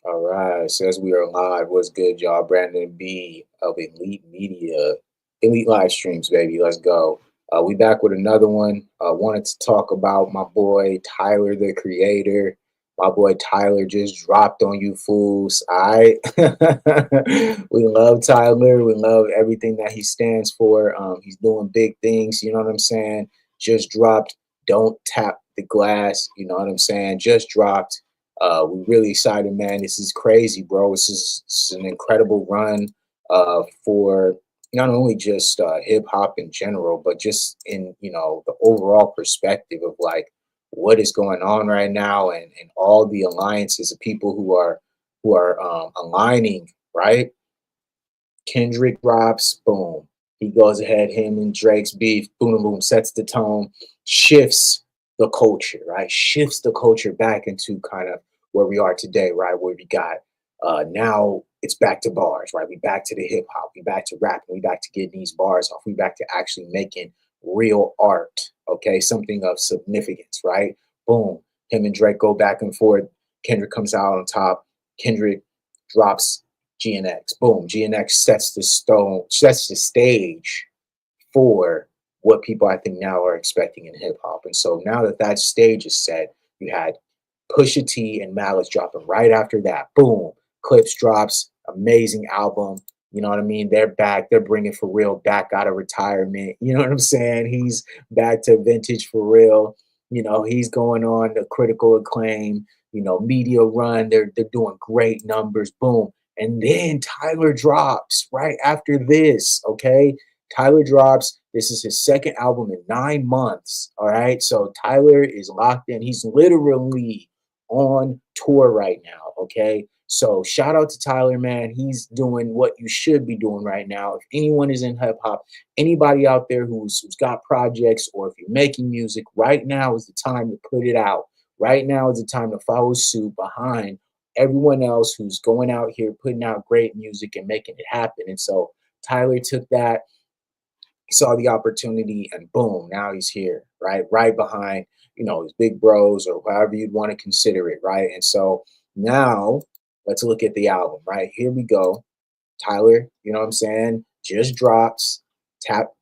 All right, says we are live. What's good, y'all? Brandon B of Elite Media, Elite Live Streams, baby. Let's go. We back with another one. Wanted to talk about my boy Tyler, the Creator. My boy Tyler just dropped on you fools. All right, we love Tyler. We love everything that he stands for. He's doing big things. You know what I'm saying? Just dropped. Don't tap the glass. You know what I'm saying? Just dropped. We're really excited, man. This is crazy, bro. This is an incredible run for not only just hip hop in general, but just in the overall perspective of like what is going on right now, and all the alliances of people who are aligning, right? Kendrick drops, boom. He goes ahead, him and Drake's beef, boom, boom, sets the tone, shifts the culture, right? Shifts the culture back into kind of where we are today, right? Where we got now it's back to bars, right? We back to the hip hop, we back to rapping, we back to getting these bars off, we back to actually making real art, okay? Something of significance, right? Boom. Him and Drake go back and forth. Kendrick comes out on top. Kendrick drops GNX. Boom. GNX sets the stage for what people I think now are expecting in hip hop. And so now that that stage is set, you had Pusha T and Malice dropping right after that. Boom. Clips drops. Amazing album. You know what I mean? They're back. They're bringing for real back out of retirement. You know what I'm saying? He's back to vintage for real. He's going on the critical acclaim, media run. They're doing great numbers. Boom. And then Tyler drops right after this. Okay. Tyler drops. This is his second album in 9 months. All right. So Tyler is locked in. He's literally on tour right now. Okay. So shout out to Tyler, man. He's doing what you should be doing right now. If anyone is in hip hop, anybody out there who's got projects, or if you're making music, right now is the time to put it out. Right now is the time to follow suit behind everyone else who's going out here putting out great music and making it happen. And so Tyler took that, he saw the opportunity, and boom, now he's here, right? Right behind, his big bros, or however you'd want to consider it, right? And so now let's look at the album, right? Here we go. Tyler, you know what I'm saying? Just drops, tap,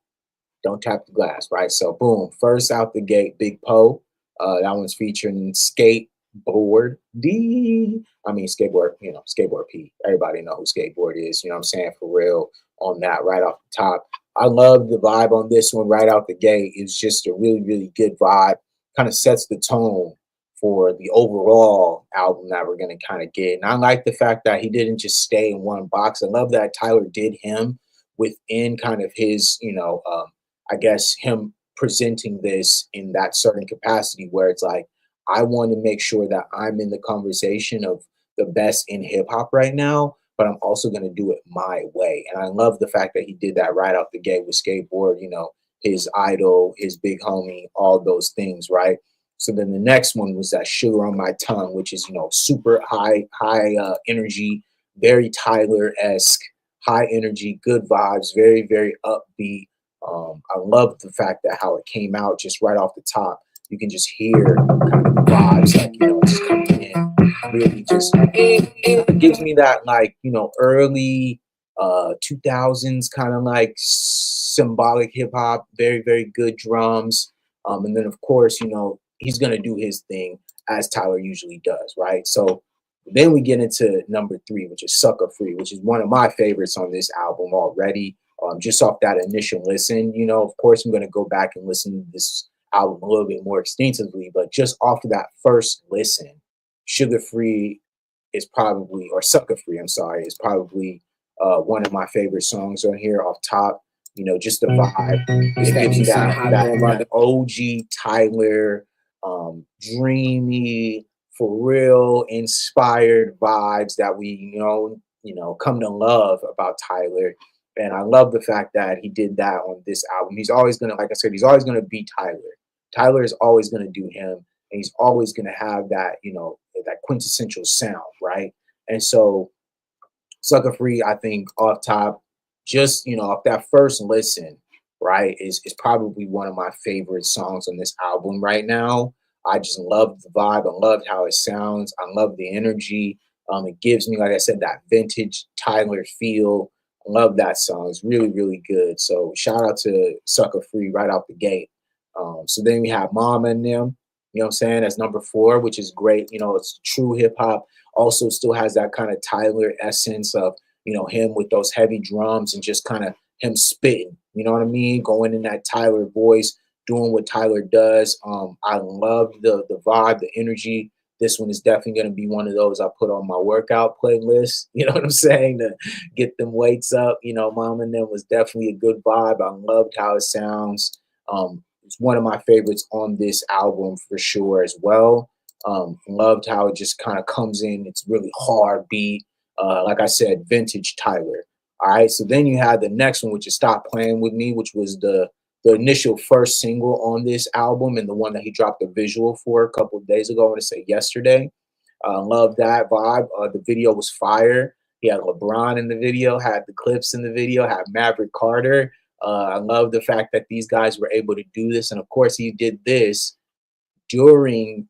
don't tap the glass, right? So boom, first out the gate, Big Poe. That one's featuring Skateboard D. I mean Skateboard, Skateboard P. Everybody know who Skateboard is, you know what I'm saying? For real on that right off the top. I love the vibe on this one right out the gate. It's just a really, really good vibe. Kind of sets the tone for the overall album that we're going to kind of get. And I like the fact that he didn't just stay in one box. I love that Tyler did him within kind of his, I guess him presenting this in that certain capacity where it's like, I want to make sure that I'm in the conversation of the best in hip hop right now, but I'm also going to do it my way. And I love the fact that he did that right out the gate with Skateboard, his idol, his big homie, all those things, right? So then the next one was that Sugar on My Tongue, which is, super high energy, very Tyler esque, high energy, good vibes, very, very upbeat. I love the fact that how it came out just right off the top. You can just hear kind of the vibes, like, just coming in. Really just it gives me that, like, early 2000s kind of like symbolic hip hop, very, very good drums. And then, of course, he's going to do his thing as Tyler usually does, right? So then we get into number three, which is Sucker Free, which is one of my favorites on this album already. Just off that initial listen, of course, I'm going to go back and listen to this album a little bit more extensively, but just off of that first listen, Sugar Free is probably, or Sucker Free, I'm sorry, is probably one of my favorite songs on here off top. Just the vibe. It gives you that OG Tyler, dreamy, for real, inspired vibes that we, come to love about Tyler. And I love the fact that he did that on this album. He's always gonna, like I said, he's always gonna be Tyler. Tyler is always gonna do him, and he's always gonna have that, that quintessential sound, right? And so Sucker Free, I think off top, just off that first listen, right, is probably one of my favorite songs on this album right now. I just love the vibe. I love how it sounds. I love the energy. It gives me, like I said, that vintage Tyler feel. I love that song. It's really, really good. So shout out to Sucker Free right out the gate. So then we have Mama and them, you know what I'm saying? That's number 4, which is great. You know, it's true hip hop. Also still has that kind of Tyler essence of, you know, him with those heavy drums and just kind of him spitting, you know what I mean? Going in that Tyler voice, doing what Tyler does. I love the vibe, the energy. This one is definitely going to be one of those I put on my workout playlist. You know what I'm saying? To get them weights up. You know, Mom and Them was definitely a good vibe. I loved how it sounds. It's one of my favorites on this album for sure as well. Loved how it just kind of comes in. It's really hard beat. Like I said, vintage Tyler. All right. So then you had the next one, which is Stop Playing With Me, which was the initial first single on this album and the one that he dropped a visual for a couple of days ago. I want to say yesterday. Love that vibe. The video was fire. He had LeBron in the video, had the clips in the video, had Maverick Carter. I love the fact that these guys were able to do this. And of course, he did this during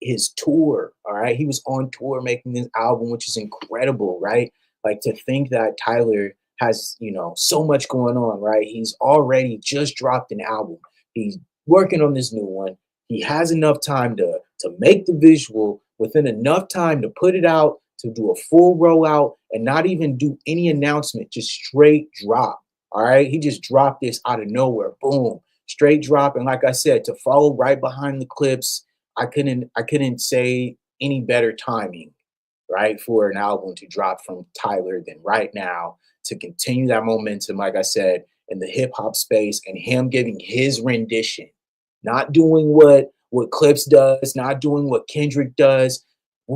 his tour. All right. He was on tour making this album, which is incredible, right? Like to think that Tyler has, you know, so much going on, right? He's already just dropped an album. He's working on this new one. He has enough time to make the visual within enough time to put it out, to do a full rollout and not even do any announcement, just straight drop. All right. He just dropped this out of nowhere. Boom. Straight drop. And like I said, to follow right behind the clips, I couldn't say any better timing, right, for an album to drop from Tyler than right now to continue that momentum, like I said, in the hip hop space and him giving his rendition, not doing what Clips does, not doing what Kendrick does,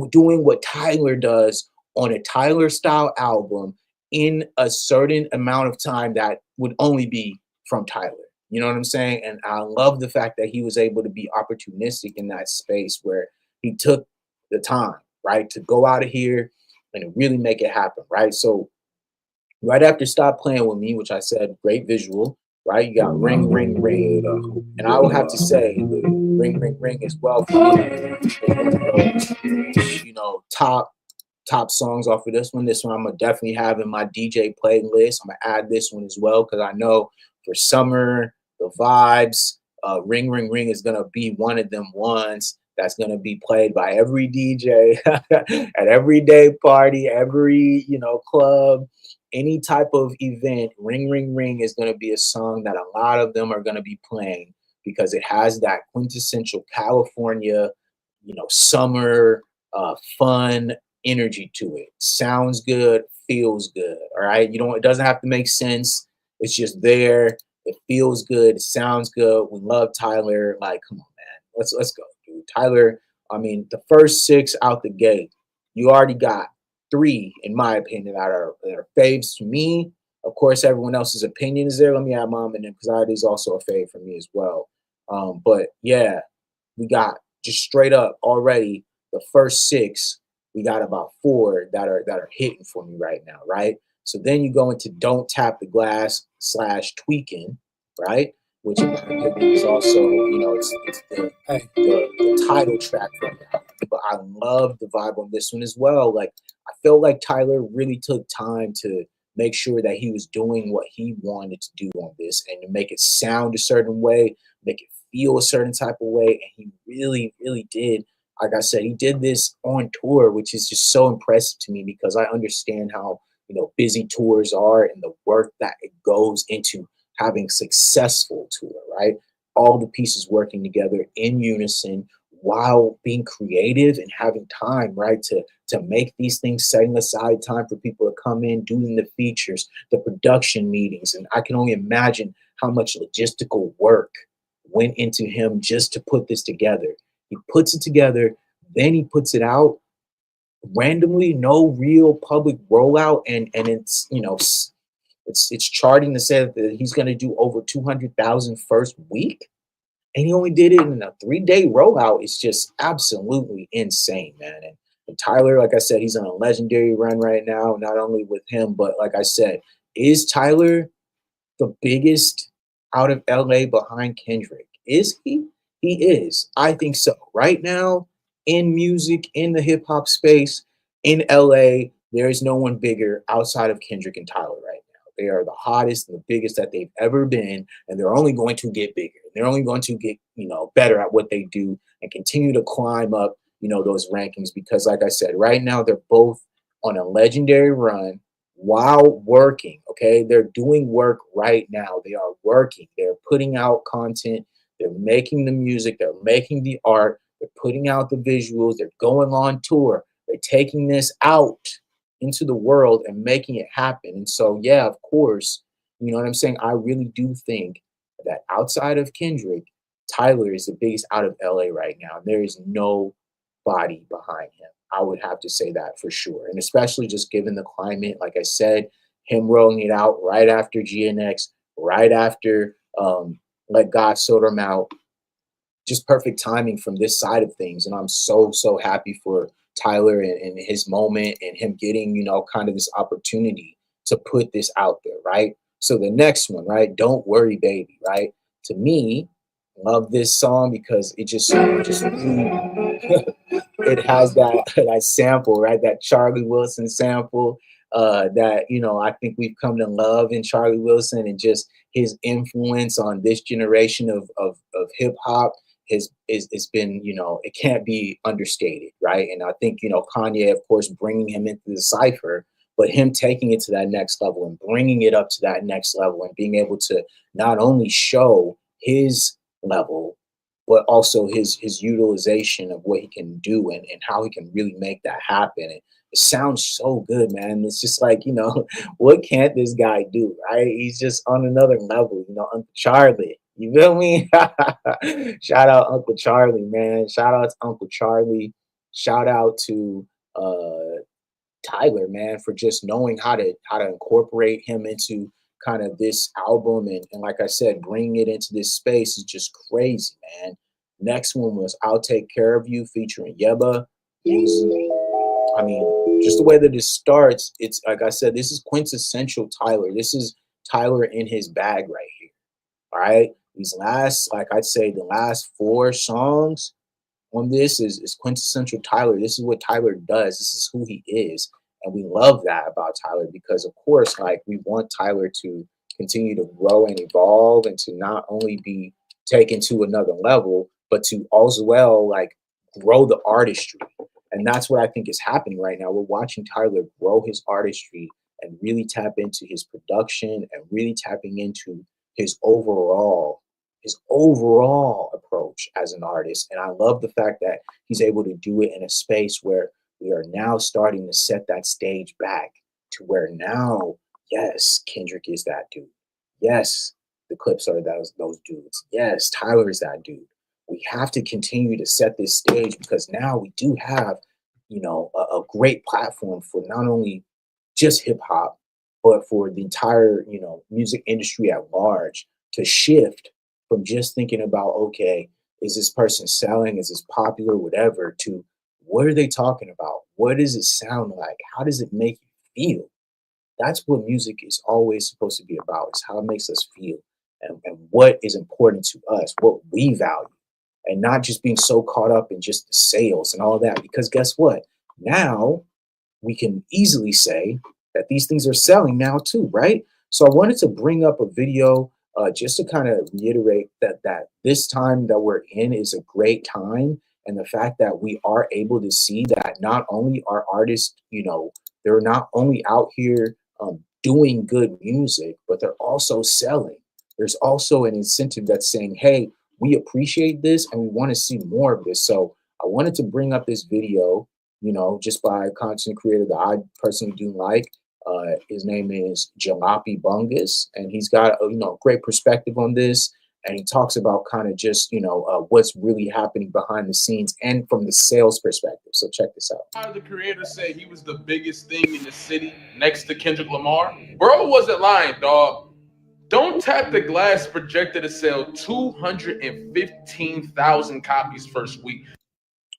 doing what Tyler does on a Tyler style album in a certain amount of time that would only be from Tyler. You know what I'm saying? And I love the fact that he was able to be opportunistic in that space where he took the time, right, to go out of here and really make it happen, right? So right after Stop Playing With Me, which I said great visual, right? You got Ring, Ring, Ring. And I will have to say Ring, Ring, Ring as well for me is one of those, you know, top songs off of this one. This one I'm gonna definitely have in my DJ playlist. I'm gonna add this one as well because I know for summer, the vibes, Ring Ring Ring is gonna be one of them ones that's gonna be played by every DJ at every day party, every club, any type of event. Ring Ring Ring is gonna be a song that a lot of them are gonna be playing because it has that quintessential California, summer, fun energy to it. Sounds good, feels good. All right. It doesn't have to make sense. It's just there. It feels good. It sounds good. We love Tyler. Like, come on, man. Let's go, dude. Tyler, I mean, the first 6 out the gate, you already got 3, in my opinion, that are faves to me. Of course, everyone else's opinion is there. Let me add mom in there because that is also a fave for me as well. But yeah, we got just straight up already the first 6. We got about 4 that are hitting for me right now, right? So then you go into Don't Tap the Glass / Tweaking, right? Which in my opinion is also, it's the title track from the album. But I love the vibe on this one as well. Like I felt like Tyler really took time to make sure that he was doing what he wanted to do on this and to make it sound a certain way, make it feel a certain type of way. And he really, really did. Like I said, he did this on tour, which is just so impressive to me because I understand how, busy tours are and the work that it goes into having successful tour, right? All the pieces working together in unison while being creative and having time, right, to make these things, setting aside time for people to come in, doing the features, the production meetings. And I can only imagine how much logistical work went into him just to put this together. He puts it together, then he puts it out randomly, no real public rollout, and it's it's charting to say that he's going to do over 200,000 first week, and he only did it in a 3-day rollout. It's just absolutely insane, man. And Tyler, like I said, he's on a legendary run right now. Not only with him, but like I said, is Tyler the biggest out of LA behind Kendrick? Is he? He is. I think so. Right now, in music, in the hip hop space, in LA, there is no one bigger outside of Kendrick and Tyler right now. They are the hottest and the biggest that they've ever been, and they're only going to get bigger. They're only going to get, better at what they do and continue to climb up, those rankings because like I said, right now they're both on a legendary run while working, okay? They're doing work right now. They are working. They're putting out content, they're making the music, they're making the art, they're putting out the visuals, they're going on tour. They're taking this out into the world and making it happen. And so, yeah, of course, you know what I'm saying? I really do think that outside of Kendrick, Tyler is the biggest out of LA right now. There is nobody behind him. I would have to say that for sure. And especially just given the climate, like I said, him rolling it out right after GNX, right after Let God Sort Him Out, just perfect timing from this side of things. And I'm so, so happy for Tyler and his moment and him getting, kind of this opportunity to put this out there, right? So the next one, right? Don't Worry, Baby, right? To me, love this song because it just really it has that sample, right? That Charlie Wilson sample that I think we've come to love in Charlie Wilson and just his influence on this generation of hip hop has been, it can't be understated, right? And I think Kanye, of course, bringing him into the cipher, but him taking it to that next level and bringing it up to that next level and being able to not only show his level but also his utilization of what he can do and how he can really make that happen. And it sounds so good, man. It's just like, what can't this guy do, right? He's just on another level, Uncle Charlie. You feel me? Shout out Uncle Charlie, man. Shout out to Uncle Charlie. Shout out to Tyler, man, for just knowing how to incorporate him into kind of this album and like I said, bringing it into this space is just crazy, man. Next one was I'll Take Care of You featuring Yeba. I mean, just the way that it starts, it's like I said, this is quintessential Tyler. This is Tyler in his bag right here. All right. These last, like I'd say, the last four songs on this is quintessential Tyler. This is what Tyler does. This is who he is. And we love that about Tyler because, of course, like we want Tyler to continue to grow and evolve and to not only be taken to another level, but to also well like grow the artistry. And that's what I think is happening right now. We're watching Tyler grow his artistry and really tap into his production and really tapping into his overall approach as an artist. And I love the fact that he's able to do it in a space where we are now starting to set that stage back to where now, yes, Kendrick is that dude. Yes, the Clips are those dudes. Yes, Tyler is that dude. We have to continue to set this stage because now we do have, a great platform for not only just hip hop, but for the entire, music industry at large to shift from just thinking about, okay, is this person selling? Is this popular? Whatever, to what are they talking about? What does it sound like? How does it make you feel? That's what music is always supposed to be about. It's how it makes us feel and what is important to us, what we value, and not just being so caught up in just the sales and all that. Because guess what? Now we can easily say that these things are selling now too, right? So I wanted to bring up a video just to kind of reiterate that this time that we're in is a great time, and the fact that we are able to see that not only are artists, they're not only out here doing good music, but they're also selling. There's also an incentive that's saying, hey, we appreciate this and we want to see more of this. So I wanted to bring up this video, just by a content creator that I personally do like. His name is Jalopy Bungus, and he's got great perspective on this. And he talks about kind of just what's really happening behind the scenes and from the sales perspective. So check this out. The creator said he was the biggest thing in the city next to Kendrick Lamar. Bro wasn't lying, dog. Don't Tap the Glass projected to sell 215,000 copies first week.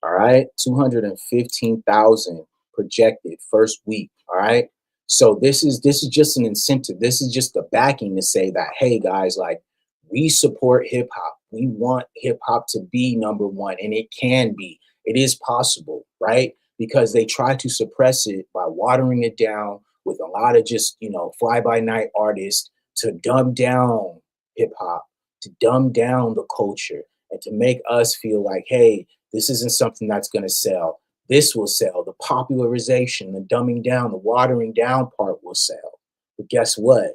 All right, 215,000 projected first week. All right. So this is just an incentive. This is just the backing to say that, hey guys, like we support hip hop. We want hip hop to be number one, and it can be. It is possible, right? because they try to suppress it by watering it down with a lot of just, fly by night artists to dumb down hip hop, to dumb down the culture, and to make us feel like, hey, this isn't something that's going to sell. This will sell. The popularization, the dumbing down, the watering down part will sell. But guess what?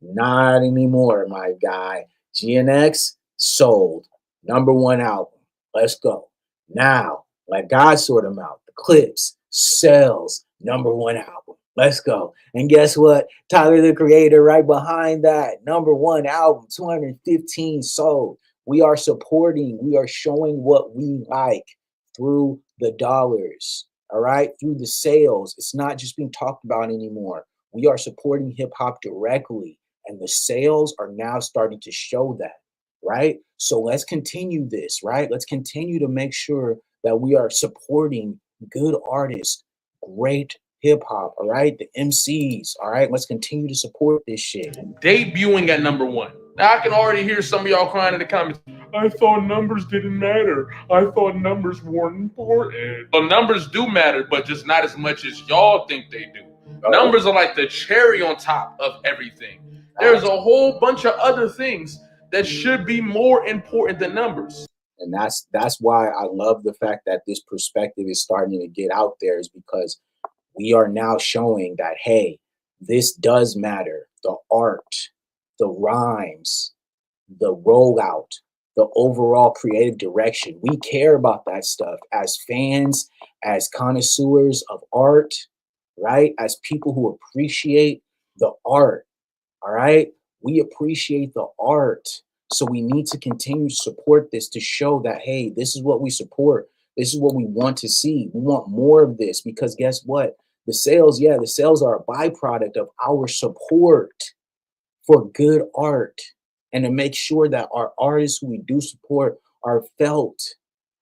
Not anymore, my guy. GNX sold. Number one album. Let's go. Now, like God sort them out. The Clips sells. Number one album. Let's go. And guess what? Tyler the Creator right behind that. Number one album. 215 sold. We are supporting. We are showing what we like through the dollars. All right. Through the sales. It's not just being talked about anymore. We are supporting hip hop directly. And the sales are now starting to show that, right? So let's continue this, right? Let's continue to make sure that we are supporting good artists, great hip hop, all right? The MCs, all right? Let's continue to support this shit. Debuting at number one. Now I can already hear some of y'all crying in the comments. I thought numbers didn't matter. I thought numbers weren't important. Well, numbers do matter, but just not as much as y'all think they do. Numbers are like the cherry on top of everything. There's a whole bunch of other things that should be more important than numbers. And that's why I love the fact that this perspective is starting to get out there, is because we are now showing that, hey, this does matter. The art, the rhymes, the rollout, the overall creative direction. We care about that stuff as fans, as connoisseurs of art, right? As people who appreciate the art, all right? We appreciate the art. So we need to continue to support this to show that, hey, this is what we support. This is what we want to see. We want more of this, because guess what? The sales are a byproduct of our support for good art, and to make sure that our artists who we do support are felt.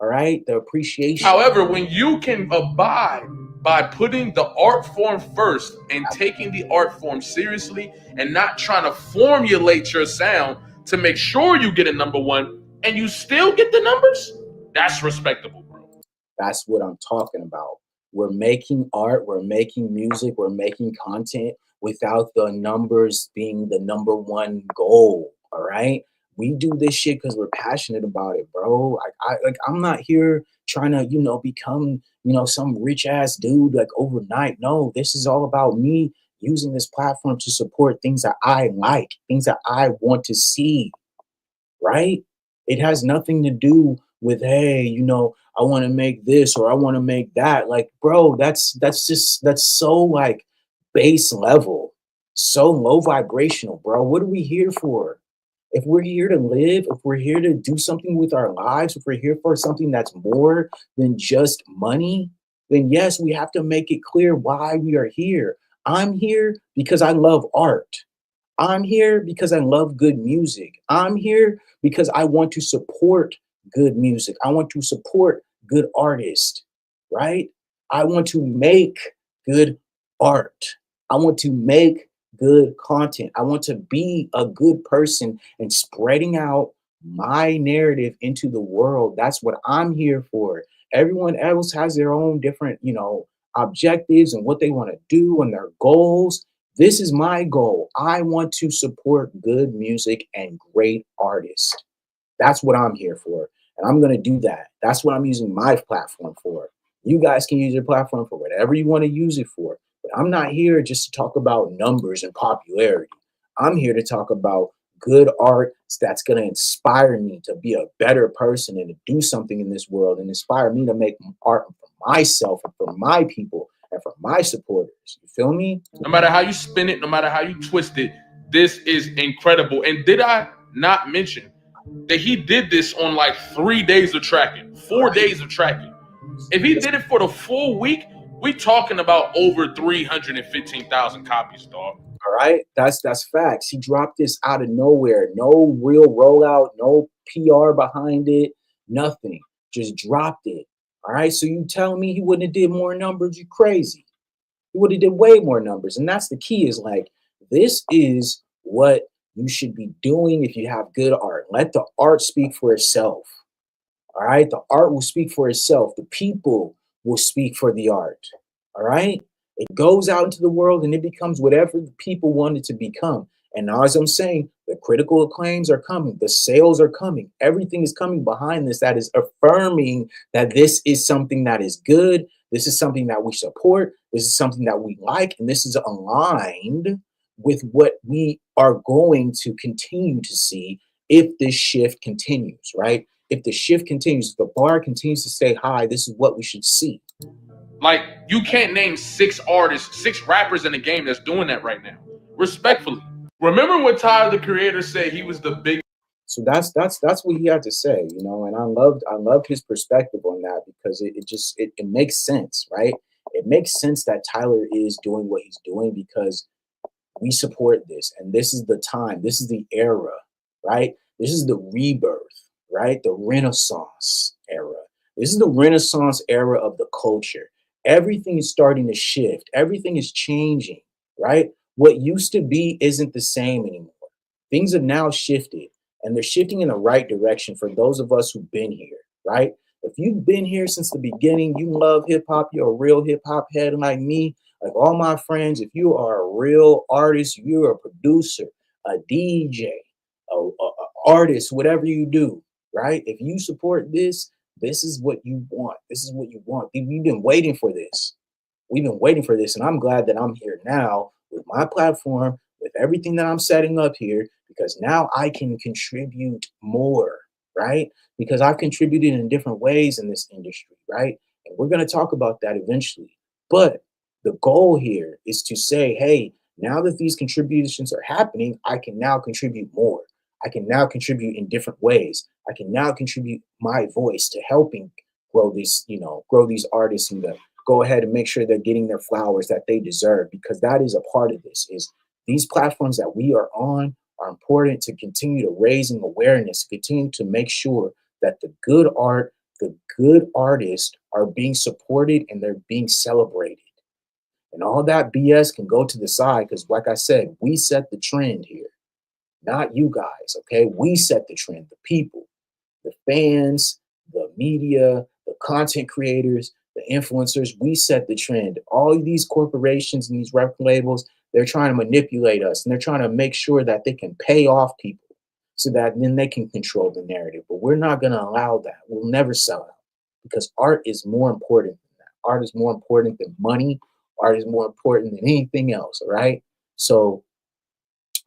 All right, the appreciation. However, when you can abide by putting the art form first and taking the art form seriously and not trying to formulate your sound to make sure you get a number one and you still get the numbers, that's respectable, bro. That's what I'm talking about. We're making art, we're making music, we're making content without the numbers being the number one goal. All right. We do this shit because we're passionate about it, bro. I'm not here trying to, become, some rich ass dude like overnight. No, this is all about me using this platform to support things that I like, things that I want to see, right? It has nothing to do with, hey, I want to make this or I want to make that. Like, bro, that's so like base level, so low vibrational, bro. What are we here for? If we're here to live, if we're here to do something with our lives, if we're here for something that's more than just money, then yes, we have to make it clear why we are here. I'm here because I love art. I'm here because I love good music. I'm here because I want to support good music. I want to support good artists, right? I want to make good art. I want to make good content. I want to be a good person and spreading out my narrative into the world. That's what I'm here for. Everyone else has their own different, objectives and what they want to do and their goals. This is my goal. I want to support good music and great artists. That's what I'm here for. And I'm going to do that. That's what I'm using my platform for. You guys can use your platform for whatever you want to use it for. But I'm not here just to talk about numbers and popularity. I'm here to talk about good art that's going to inspire me to be a better person and to do something in this world and inspire me to make art for myself and for my people and for my supporters. You feel me? No matter how you spin it, no matter how you twist it, this is incredible. And did I not mention that he did this on like 3 days of tracking, 4 days of tracking? If he did it for the full week, we talking about over 315,000 copies, dog. All right, that's facts. He dropped this out of nowhere, no real rollout, no PR behind it, nothing. Just dropped it. All right, so you tell me he wouldn't have did more numbers? You crazy? He would have did way more numbers, and that's the key. Is like, this is what you should be doing if you have good art. Let the art speak for itself. All right, the art will speak for itself. The people will speak for the art. All right. It goes out into the world and it becomes whatever the people want it to become. And now, as I'm saying, the critical acclaims are coming, the sales are coming, everything is coming behind this that is affirming that this is something that is good. This is something that we support. This is something that we like. And this is aligned with what we are going to continue to see if this shift continues, right? If the shift continues, if the bar continues to stay high, this is what we should see. Like, you can't name 6 artists, 6 rappers in the game that's doing that right now. Respectfully. Remember what Tyler the Creator said he was the biggest. So that's what he had to say, you know, and I loved his perspective on that because it makes sense, right? It makes sense that Tyler is doing what he's doing because we support this, and this is the time, this is the era, right? This is the rebirth, right? The Renaissance era. This is the Renaissance era of the culture. Everything is starting to shift, everything is changing, right? What used to be isn't the same anymore. Things have now shifted, and they're shifting in the right direction for those of us who've been here, right? If you've been here since the beginning, you love hip hop, you're a real hip hop head like me, like all my friends. If you are a real artist, you're a producer, a DJ, a artist, whatever you do, right? If you support this, this is what you want. This is what you want. We've been waiting for this. We've been waiting for this, and I'm glad that I'm here now with my platform, with everything that I'm setting up here, because now I can contribute more, right? Because I've contributed in different ways in this industry, right? And we're going to talk about that eventually. But the goal here is to say, hey, now that these contributions are happening, I can now contribute more. I can now contribute in different ways. I can now contribute my voice to helping grow these, grow these artists and to go ahead and make sure they're getting their flowers that they deserve, because that is a part of this. Is these platforms that we are on are important to continue to raising awareness, continue to make sure that the good art, the good artists are being supported and they're being celebrated. And all that BS can go to the side because, like I said, we set the trend here, not you guys, okay? We set the trend, the people, the fans, the media, the content creators, the influencers. We set the trend. All of these corporations and these record labels, they're trying to manipulate us and they're trying to make sure that they can pay off people so that then they can control the narrative. But we're not going to allow that. We'll never sell out because art is more important than that. Art is more important than money. Art is more important than anything else, all right? So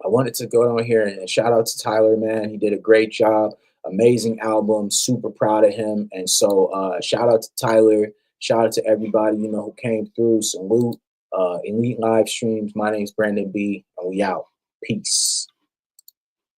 I wanted to go on here and shout out to Tyler, man. He did a great job. Amazing album. Super proud of him. And so shout out to Tyler. Shout out to everybody, who came through. Salute. Elite Live Streams. My name's Brandon B. And we out. Peace.